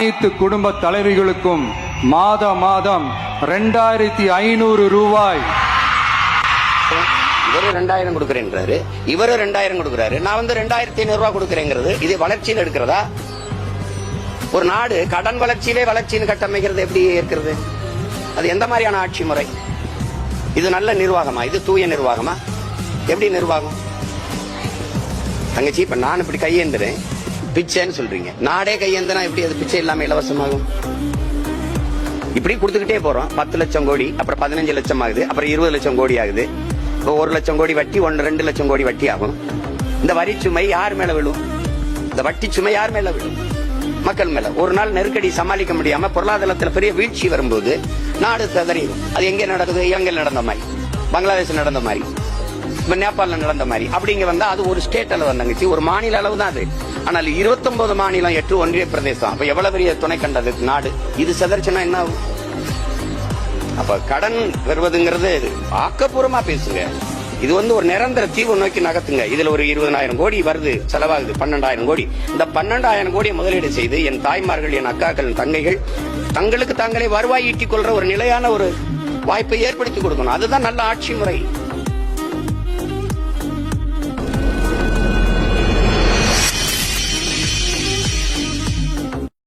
அனைத்து குடும்ப தலைவிகளுக்கும் மாதம் 2500 ரூபாய். இவரு 2000 கொடுக்குறேன்றாரு, இவரு 2000 கொடுக்குறாரு, நான் 2500 ரூபாய் கொடுக்குறேங்கிறது இது வளர்ச்சியில் எடுக்கிறதா? ஒரு நாடு கடன் வளர்ச்சின்னு கட்டமைக்கிறது எப்படி இருக்கிறது? அது எந்த மாதிரியான ஆட்சி முறை? இது நல்ல நிர்வாகமா? இது தூய நிர்வாகமா? எப்படி நிர்வாகம்? தங்கச்சி, இப்ப நான் இப்படி கையேந்துறேன், பிச்சைன்னு சொல்றீங்க. நாடே கையேந்தனா எப்படி அது பிச்சை இல்லாம இலவசமாகும்? இப்படி கொடுத்துக்கிட்டே போறோம். 10 லட்சம் கோடி, அப்புறம் 15 லட்சம் ஆகுது, அப்புறம் 20 லட்சம் கோடி ஆகுது. இப்போ 1 லட்சம் கோடி வட்டி, 2 லட்சம் கோடி வட்டி ஆகும். இந்த வரி சுமை யார் மேல விழும்? இந்த வட்டி சுமை யார் மேல விழும்? மக்கள் மேல. ஒரு நாள் நெருக்கடி சமாளிக்க முடியாம பொருளாதாரத்தில் பெரிய வீழ்ச்சி வரும்போது நாடு ததறிடும். அது எங்க நடக்குது? இலங்கையில் நடந்த மாதிரி, பங்களாதேஷ் நடந்த மாதிரி, இப்ப நேபாள நடந்த மாதிரி. அப்படிங்க வந்தா அது ஒரு ஸ்டேட் அளவு தங்கச்சி, ஒரு மாநில அளவு தான் அது. ஆனால் 29 மாநிலம், 8 ஒன்றிய பிரதேசம், அப்ப எவ்வளவு பெரிய துணை கண்டது நாடு. இது செதறிச்சுன்னா என்ன ஆகும்? அப்ப கடன் வருவதுங்கிறது ஆக்கப்பூர்வமா பேசுங்க. இது ஒரு நிரந்தர தீர்வு நோக்கி நகர்த்துங்க. இதுல ஒரு 20,000 கோடி வருது, செலவாகுது 12,000 கோடி. இந்த 12,000 கோடியை முதலீடு செய்து என் தாய்மார்கள், என் அக்காக்கள், என் தங்கைகள் தங்களுக்கு தாங்களே வருவாய் ஈட்டிக் கொள்ற ஒரு நிலையான ஒரு வாய்ப்பை ஏற்படுத்தி கொடுக்கணும். அதுதான் நல்ல ஆட்சி முறை.